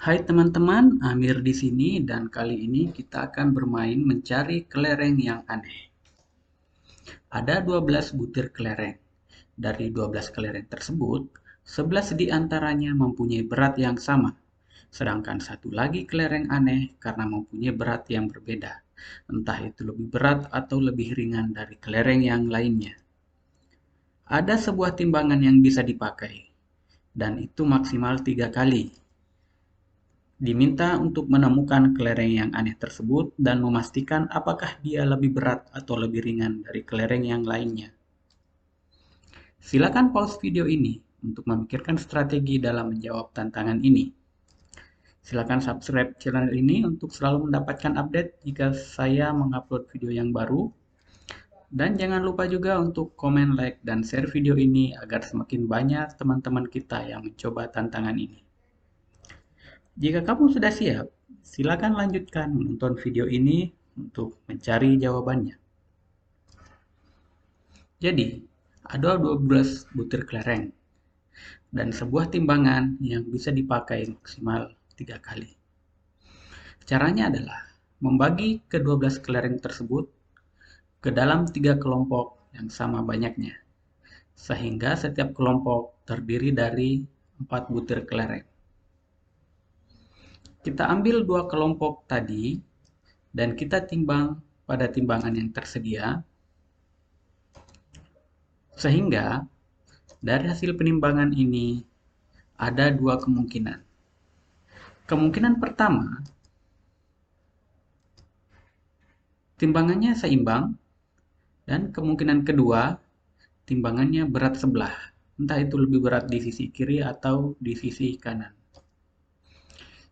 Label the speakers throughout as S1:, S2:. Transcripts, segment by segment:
S1: Hai teman-teman, Amir di sini dan kali ini kita akan bermain mencari kelereng yang aneh. Ada 12 butir kelereng. Dari 12 kelereng tersebut, 11 di antaranya mempunyai berat yang sama, sedangkan satu lagi kelereng aneh karena mempunyai berat yang berbeda. Entah itu lebih berat atau lebih ringan dari kelereng yang lainnya. Ada sebuah timbangan yang bisa dipakai, dan itu maksimal 3 kali. Diminta untuk menemukan kelereng yang aneh tersebut dan memastikan apakah dia lebih berat atau lebih ringan dari kelereng yang lainnya. Silakan pause video ini untuk memikirkan strategi dalam menjawab tantangan ini. Silakan subscribe channel ini untuk selalu mendapatkan update jika saya mengupload video yang baru. Dan jangan lupa juga untuk komen, like, dan share video ini agar semakin banyak teman-teman kita yang mencoba tantangan ini. Jika kamu sudah siap, silakan lanjutkan menonton video ini untuk mencari jawabannya. Jadi, ada 12 butir kelereng dan sebuah timbangan yang bisa dipakai maksimal 3 kali. Caranya adalah membagi ke-12 kelereng tersebut ke dalam 3 kelompok yang sama banyaknya, sehingga setiap kelompok terdiri dari 4 butir kelereng. Kita ambil 2 kelompok tadi dan kita timbang pada timbangan yang tersedia, sehingga dari hasil penimbangan ini ada 2 kemungkinan. Kemungkinan pertama, timbangannya seimbang, dan kemungkinan kedua, timbangannya berat sebelah, entah itu lebih berat di sisi kiri atau di sisi kanan.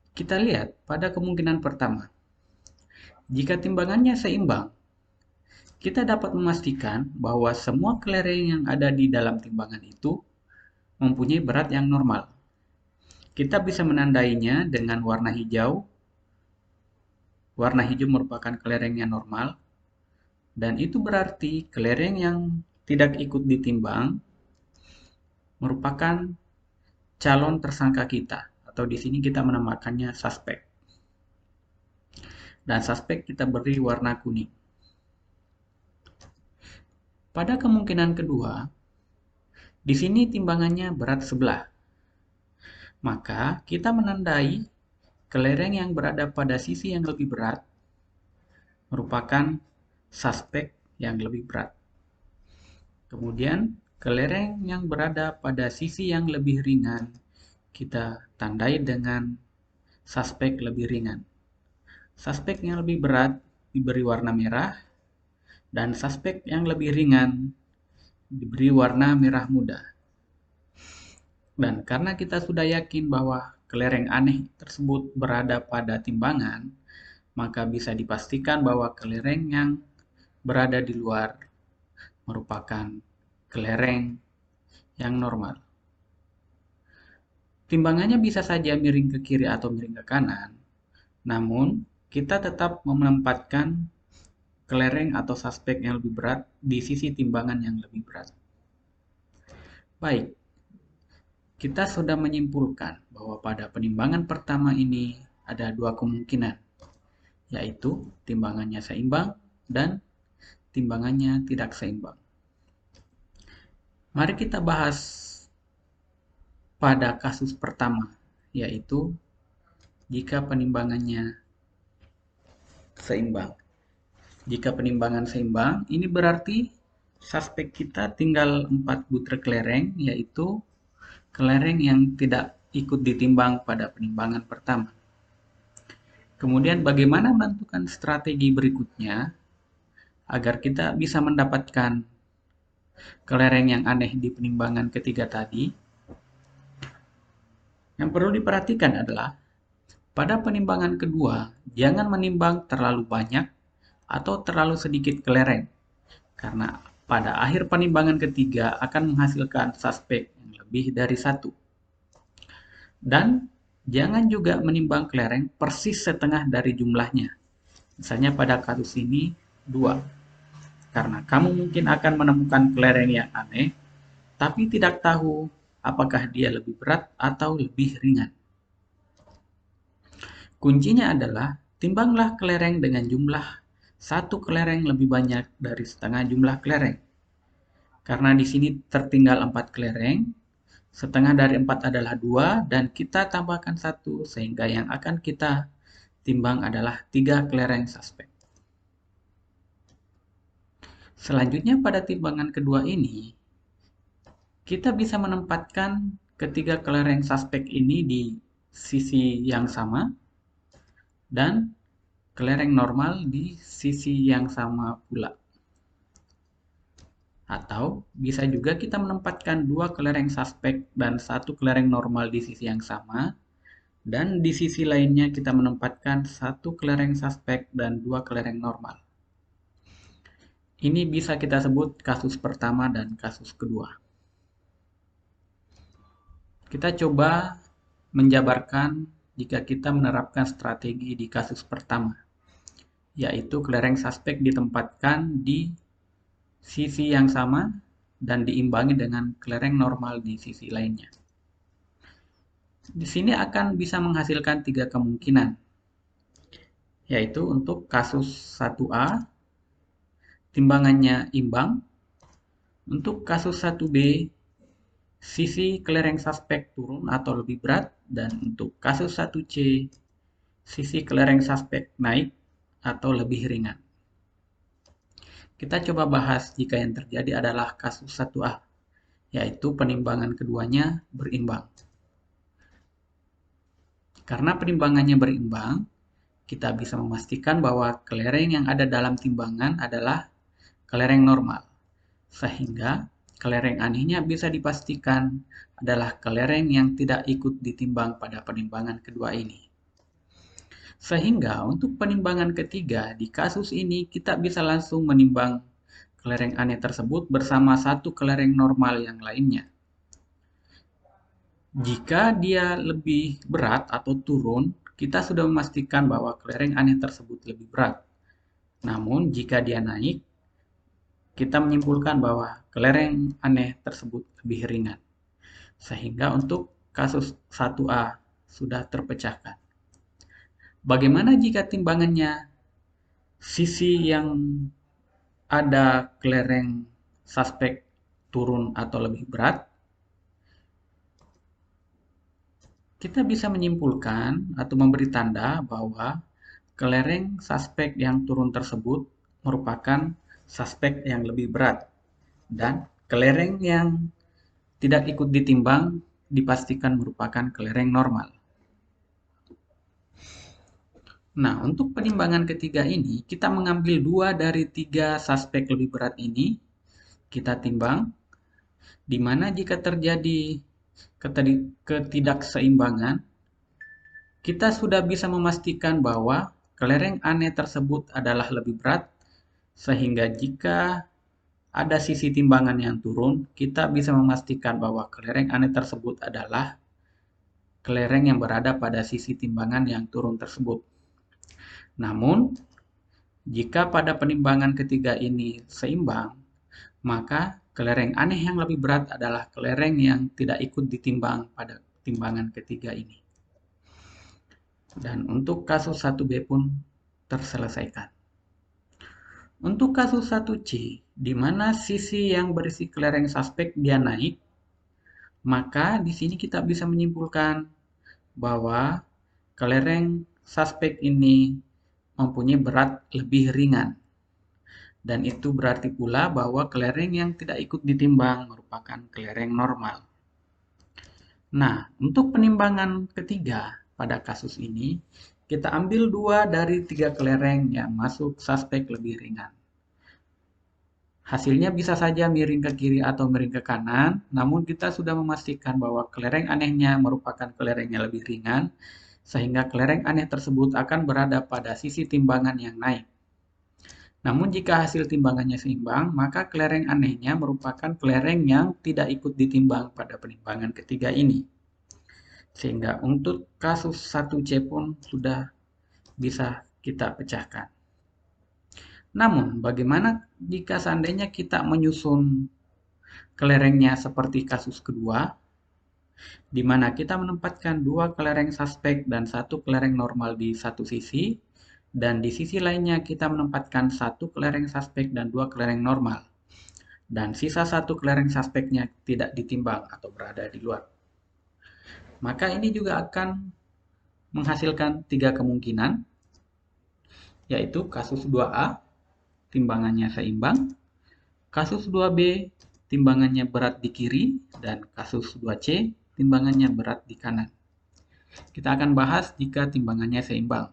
S1: Kita lihat pada kemungkinan pertama, jika timbangannya seimbang, kita dapat memastikan bahwa semua kelereng yang ada di dalam timbangan itu mempunyai berat yang normal. Kita bisa menandainya dengan warna hijau. Warna hijau merupakan kelereng yang normal, dan itu berarti kelereng yang tidak ikut ditimbang merupakan calon tersangka kita, atau di sini kita menamakannya suspek. Dan suspek kita beri warna kuning. Pada kemungkinan kedua, di sini timbangannya berat sebelah. Maka kita menandai kelereng yang berada pada sisi yang lebih berat merupakan suspek yang lebih berat. Kemudian, kelereng yang berada pada sisi yang lebih ringan kita tandai dengan suspek lebih ringan. Suspek yang lebih berat diberi warna merah, dan suspek yang lebih ringan diberi warna merah muda. Dan karena kita sudah yakin bahwa kelereng aneh tersebut berada pada timbangan, maka bisa dipastikan bahwa kelereng yang berada di luar merupakan kelereng yang normal. Timbangannya bisa saja miring ke kiri atau miring ke kanan, namun kita tetap menempatkan kelereng atau suspek yang lebih berat di sisi timbangan yang lebih berat. Baik, kita sudah menyimpulkan bahwa pada penimbangan pertama ini ada 2 kemungkinan, yaitu timbangannya seimbang dan timbangannya tidak seimbang. Mari kita bahas pada kasus pertama, yaitu jika penimbangannya seimbang. Jika penimbangan seimbang, ini berarti suspek kita tinggal 4 butir kelereng, yaitu kelereng yang tidak ikut ditimbang pada penimbangan pertama. Kemudian bagaimana menentukan strategi berikutnya agar kita bisa mendapatkan kelereng yang aneh di penimbangan ketiga tadi? Yang perlu diperhatikan adalah pada penimbangan kedua, jangan menimbang terlalu banyak atau terlalu sedikit kelereng, karena pada akhir penimbangan ketiga akan menghasilkan suspek yang lebih dari 1. Dan jangan juga menimbang kelereng persis setengah dari jumlahnya. Misalnya pada kasus ini 2. Karena kamu mungkin akan menemukan kelereng yang aneh, tapi tidak tahu apakah dia lebih berat atau lebih ringan. Kuncinya adalah timbanglah kelereng dengan jumlah satu kelereng lebih banyak dari setengah jumlah kelereng. Karena di sini tertinggal 4 kelereng, setengah dari 4 adalah 2 dan kita tambahkan 1 sehingga yang akan kita timbang adalah 3 kelereng suspek. Selanjutnya pada timbangan kedua ini, kita bisa menempatkan ketiga kelereng suspek ini di sisi yang sama dan kelereng normal di sisi yang sama pula. Atau bisa juga kita menempatkan dua kelereng suspek dan satu kelereng normal di sisi yang sama, dan di sisi lainnya kita menempatkan satu kelereng suspek dan dua kelereng normal. Ini bisa kita sebut kasus pertama dan kasus kedua. Kita coba menjabarkan jika kita menerapkan strategi di kasus pertama, yaitu kelereng suspek ditempatkan di sisi yang sama dan diimbangi dengan kelereng normal di sisi lainnya. Di sini akan bisa menghasilkan 3 kemungkinan, yaitu untuk kasus 1A, timbangannya imbang. Untuk kasus 1B, sisi kelereng suspek turun atau lebih berat. Dan untuk kasus 1C, sisi kelereng suspek naik atau lebih ringan. Kita coba bahas jika yang terjadi adalah kasus 1A, yaitu penimbangan keduanya berimbang. Karena penimbangannya berimbang, kita bisa memastikan bahwa kelereng yang ada dalam timbangan adalah kelereng normal. Sehingga kelereng anehnya bisa dipastikan adalah kelereng yang tidak ikut ditimbang pada penimbangan kedua ini. Sehingga untuk penimbangan ketiga, di kasus ini kita bisa langsung menimbang kelereng aneh tersebut bersama satu kelereng normal yang lainnya. Jika dia lebih berat atau turun, kita sudah memastikan bahwa kelereng aneh tersebut lebih berat. Namun, jika dia naik, kita menyimpulkan bahwa kelereng aneh tersebut lebih ringan. Sehingga untuk kasus 1A sudah terpecahkan. Bagaimana jika timbangannya sisi yang ada kelereng suspek turun atau lebih berat? Kita bisa menyimpulkan atau memberi tanda bahwa kelereng suspek yang turun tersebut merupakan suspek yang lebih berat dan kelereng yang tidak ikut ditimbang dipastikan merupakan kelereng normal. Nah, untuk penimbangan ketiga ini, kita mengambil 2 dari 3 suspek lebih berat ini, kita timbang, di mana jika terjadi ketidakseimbangan, kita sudah bisa memastikan bahwa kelereng aneh tersebut adalah lebih berat, sehingga jika ada sisi timbangan yang turun, kita bisa memastikan bahwa kelereng aneh tersebut adalah kelereng yang berada pada sisi timbangan yang turun tersebut. Namun, jika pada penimbangan ketiga ini seimbang, maka kelereng aneh yang lebih berat adalah kelereng yang tidak ikut ditimbang pada timbangan ketiga ini. Dan untuk kasus 1B pun terselesaikan. Untuk kasus 1C, di mana sisi yang berisi kelereng suspek dia naik, maka di sini kita bisa menyimpulkan bahwa kelereng suspek ini mempunyai berat lebih ringan. Dan itu berarti pula bahwa kelereng yang tidak ikut ditimbang merupakan kelereng normal. Nah, untuk penimbangan ketiga pada kasus ini, kita ambil 2 dari 3 kelereng yang masuk suspek lebih ringan. Hasilnya bisa saja miring ke kiri atau miring ke kanan, namun kita sudah memastikan bahwa kelereng anehnya merupakan kelereng yang lebih ringan, sehingga kelereng aneh tersebut akan berada pada sisi timbangan yang naik. Namun jika hasil timbangannya seimbang, maka kelereng anehnya merupakan kelereng yang tidak ikut ditimbang pada penimbangan ketiga ini. Sehingga untuk kasus 1C pun sudah bisa kita pecahkan. Namun, bagaimana jika seandainya kita menyusun kelerengnya seperti kasus kedua? di mana kita menempatkan dua kelereng suspek dan satu kelereng normal di satu sisi, dan di sisi lainnya kita menempatkan satu kelereng suspek dan dua kelereng normal, dan sisa satu kelereng suspeknya tidak ditimbang atau berada di luar. Maka ini juga akan menghasilkan tiga kemungkinan, yaitu kasus 2A, timbangannya seimbang, kasus 2B, timbangannya berat di kiri, dan kasus 2C, timbangannya berat di kanan. Kita akan bahas jika timbangannya seimbang.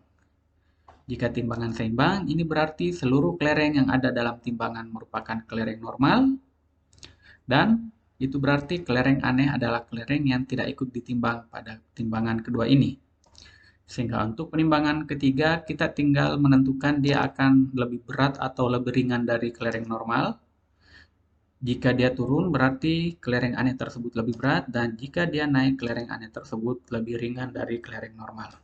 S1: Jika timbangan seimbang, ini berarti seluruh kelereng yang ada dalam timbangan merupakan kelereng normal, dan itu berarti kelereng aneh adalah kelereng yang tidak ikut ditimbang pada timbangan kedua ini. Sehingga untuk penimbangan ketiga, kita tinggal menentukan dia akan lebih berat atau lebih ringan dari kelereng normal. Jika dia turun, berarti kelereng aneh tersebut lebih berat, dan jika dia naik, kelereng aneh tersebut lebih ringan dari kelereng normal.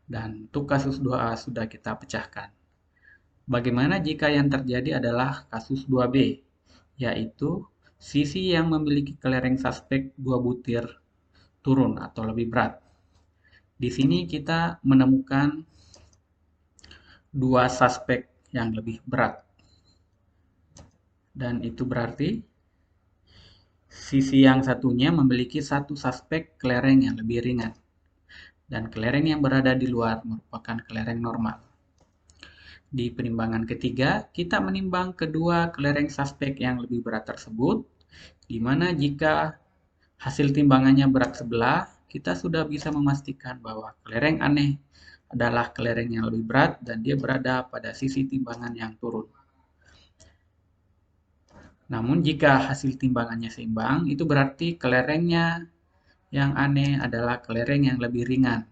S1: Dan untuk kasus 2A sudah kita pecahkan. Bagaimana jika yang terjadi adalah kasus 2B, yaitu sisi yang memiliki kelereng suspek 2 butir turun atau lebih berat. Di sini kita menemukan dua suspek yang lebih berat. Dan itu berarti sisi yang satunya memiliki satu suspek kelereng yang lebih ringan. Dan kelereng yang berada di luar merupakan kelereng normal. Di penimbangan ketiga, kita menimbang kedua kelereng suspek yang lebih berat tersebut, di mana jika hasil timbangannya berat sebelah, kita sudah bisa memastikan bahwa kelereng aneh adalah kelereng yang lebih berat dan dia berada pada sisi timbangan yang turun. Namun jika hasil timbangannya seimbang, itu berarti kelerengnya yang aneh adalah kelereng yang lebih ringan.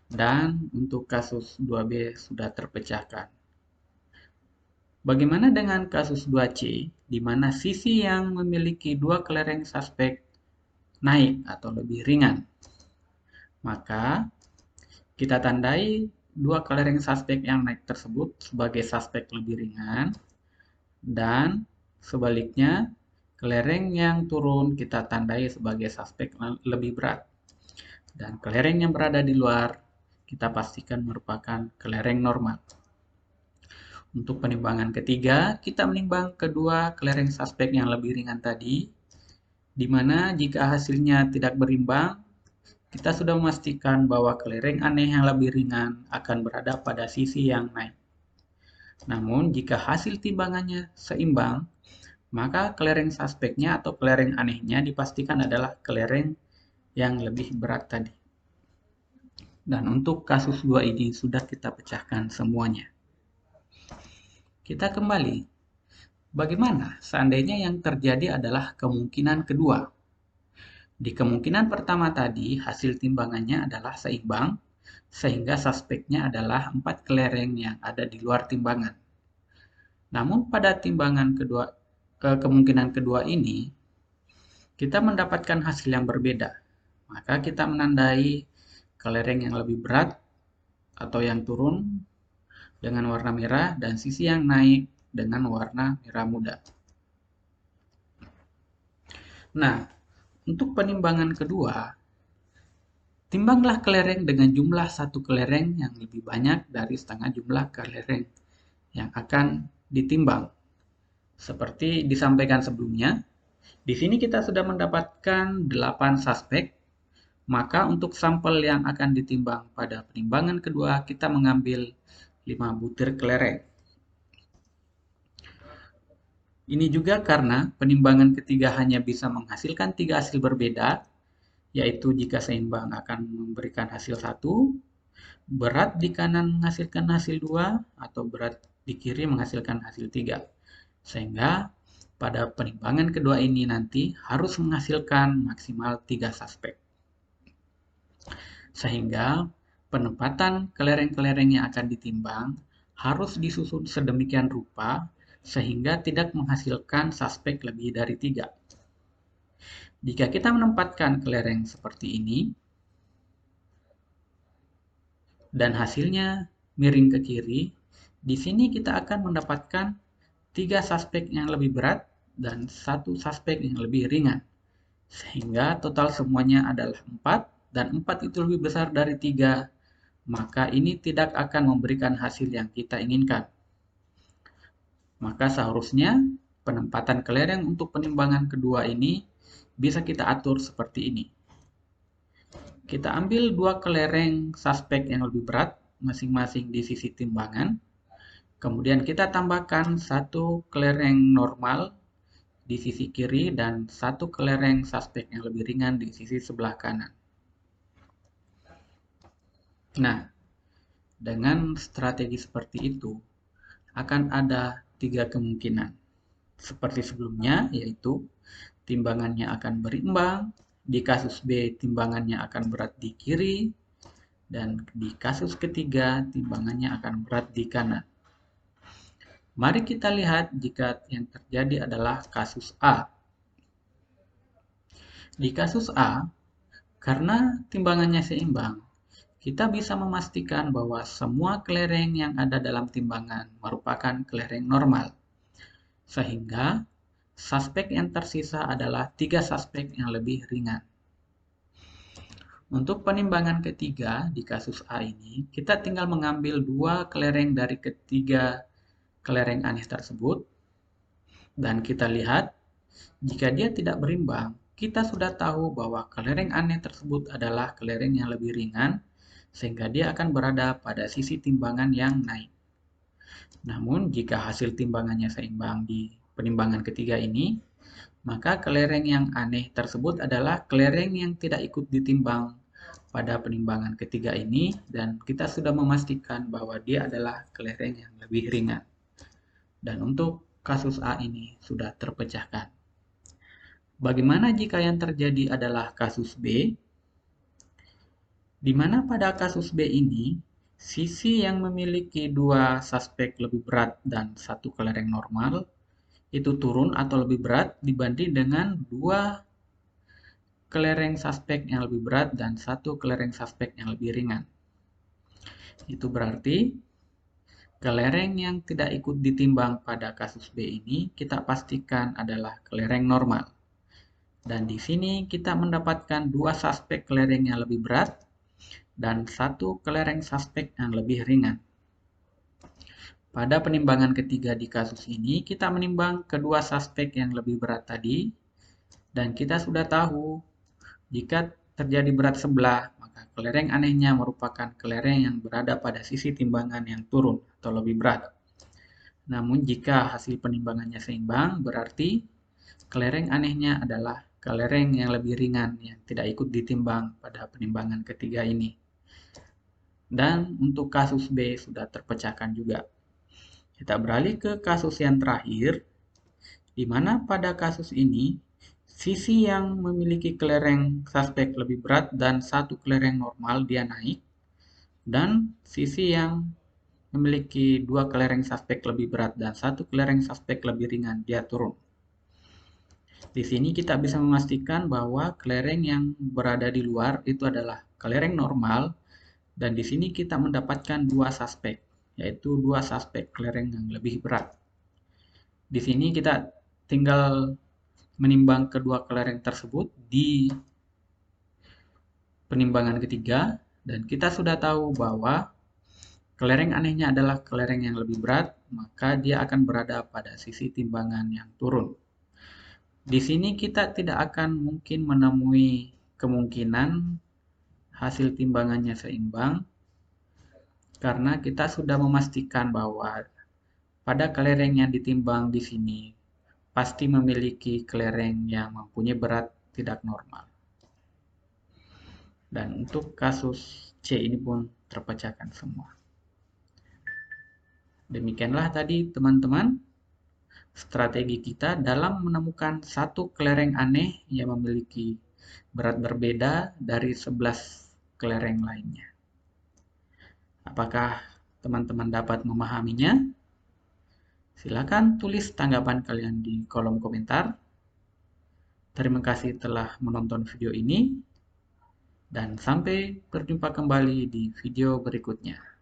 S1: Dan untuk kasus 2B sudah terpecahkan. Bagaimana dengan kasus 2C, di mana sisi yang memiliki dua kelereng suspek naik atau lebih ringan? Maka, kita tandai dua kelereng suspek yang naik tersebut sebagai suspek lebih ringan, dan sebaliknya, kelereng yang turun kita tandai sebagai suspek lebih berat. Dan kelereng yang berada di luar kita pastikan merupakan kelereng normal. Untuk penimbangan ketiga, kita menimbang kedua kelereng suspek yang lebih ringan tadi, di mana jika hasilnya tidak berimbang, kita sudah memastikan bahwa kelereng aneh yang lebih ringan akan berada pada sisi yang naik. Namun, jika hasil timbangannya seimbang, maka kelereng suspeknya atau kelereng anehnya dipastikan adalah kelereng yang lebih berat tadi. Dan untuk kasus 2 ini sudah kita pecahkan semuanya. Kita kembali. Bagaimana seandainya yang terjadi adalah kemungkinan kedua? Di kemungkinan pertama tadi, hasil timbangannya adalah seimbang, sehingga suspeknya adalah 4 kelereng yang ada di luar timbangan. Namun pada timbangan kedua, kemungkinan kedua ini, kita mendapatkan hasil yang berbeda. Maka kita menandai kelereng yang lebih berat atau yang turun dengan warna merah dan sisi yang naik dengan warna merah muda. Nah, untuk penimbangan kedua, timbanglah kelereng dengan jumlah satu kelereng yang lebih banyak dari setengah jumlah kelereng yang akan ditimbang. Seperti disampaikan sebelumnya, di sini kita sudah mendapatkan 8 suspek. Maka untuk sampel yang akan ditimbang pada penimbangan kedua, kita mengambil 5 butir kelereng. Ini juga karena penimbangan ketiga hanya bisa menghasilkan 3 hasil berbeda, yaitu jika seimbang akan memberikan hasil 1, berat di kanan menghasilkan hasil 2, atau berat di kiri menghasilkan hasil 3. Sehingga pada penimbangan kedua ini nanti harus menghasilkan maksimal 3 suspek. Sehingga penempatan kelereng-kelereng yang akan ditimbang harus disusun sedemikian rupa sehingga tidak menghasilkan suspek lebih dari 3. Jika kita menempatkan kelereng seperti ini dan hasilnya miring ke kiri, di sini kita akan mendapatkan 3 suspek yang lebih berat dan satu suspek yang lebih ringan. Sehingga total semuanya adalah 4, dan 4 itu lebih besar dari 3, maka ini tidak akan memberikan hasil yang kita inginkan. Maka seharusnya penempatan kelereng untuk penimbangan kedua ini bisa kita atur seperti ini. Kita ambil 2 kelereng suspek yang lebih berat, masing-masing di sisi timbangan. Kemudian kita tambahkan 1 kelereng normal di sisi kiri dan 1 kelereng suspek yang lebih ringan di sisi sebelah kanan. Nah, dengan strategi seperti itu, akan ada 3 kemungkinan. Seperti sebelumnya, yaitu timbangannya akan berimbang, di kasus B timbangannya akan berat di kiri, dan di kasus ketiga timbangannya akan berat di kanan. Mari kita lihat jika yang terjadi adalah kasus A. Di kasus A, karena timbangannya seimbang, kita bisa memastikan bahwa semua kelereng yang ada dalam timbangan merupakan kelereng normal. Sehingga suspek yang tersisa adalah 3 suspek yang lebih ringan. Untuk penimbangan ketiga di kasus A ini, kita tinggal mengambil 2 kelereng dari ketiga kelereng aneh tersebut, dan kita lihat jika dia tidak berimbang, kita sudah tahu bahwa kelereng aneh tersebut adalah kelereng yang lebih ringan, sehingga dia akan berada pada sisi timbangan yang naik. Namun, jika hasil timbangannya seimbang di penimbangan ketiga ini, maka kelereng yang aneh tersebut adalah kelereng yang tidak ikut ditimbang pada penimbangan ketiga ini, dan kita sudah memastikan bahwa dia adalah kelereng yang lebih ringan. Dan untuk kasus A ini sudah terpecahkan. Bagaimana jika yang terjadi adalah kasus B? Di mana pada kasus B ini, sisi yang memiliki 2 suspek lebih berat dan 1 kelereng normal itu turun atau lebih berat dibanding dengan 2 kelereng suspek yang lebih berat dan 1 kelereng suspek yang lebih ringan. Itu berarti kelereng yang tidak ikut ditimbang pada kasus B ini kita pastikan adalah kelereng normal. Dan di sini kita mendapatkan 2 suspek kelereng yang lebih berat dan 1 kelereng suspek yang lebih ringan. Pada penimbangan ketiga di kasus ini, kita menimbang kedua suspek yang lebih berat tadi, dan kita sudah tahu jika terjadi berat sebelah, maka kelereng anehnya merupakan kelereng yang berada pada sisi timbangan yang turun atau lebih berat. Namun jika hasil penimbangannya seimbang, berarti kelereng anehnya adalah kelereng yang lebih ringan yang tidak ikut ditimbang pada penimbangan ketiga ini. Dan untuk kasus B sudah terpecahkan juga. Kita beralih ke kasus yang terakhir, di mana pada kasus ini sisi yang memiliki kelereng suspek lebih berat dan 1 kelereng normal dia naik, dan sisi yang memiliki 2 kelereng suspek lebih berat dan 1 kelereng suspek lebih ringan dia turun. Di sini kita bisa memastikan bahwa kelereng yang berada di luar itu adalah kelereng normal, dan di sini kita mendapatkan 2 suspek, yaitu 2 suspek kelereng yang lebih berat. Di sini kita tinggal menimbang kedua kelereng tersebut di penimbangan ketiga, dan kita sudah tahu bahwa kelereng anehnya adalah kelereng yang lebih berat, maka dia akan berada pada sisi timbangan yang turun. Di sini kita tidak akan mungkin menemui kemungkinan hasil timbangannya seimbang, karena kita sudah memastikan bahwa pada kelereng yang ditimbang di sini pasti memiliki kelereng yang mempunyai berat tidak normal. Dan untuk kasus C ini pun terpecahkan semua. Demikianlah tadi teman-teman strategi kita dalam menemukan satu kelereng aneh yang memiliki berat berbeda dari 11 kelereng lainnya. Apakah teman-teman dapat memahaminya? Silakan tulis tanggapan kalian di kolom komentar. Terima kasih telah menonton video ini, dan sampai berjumpa kembali di video berikutnya.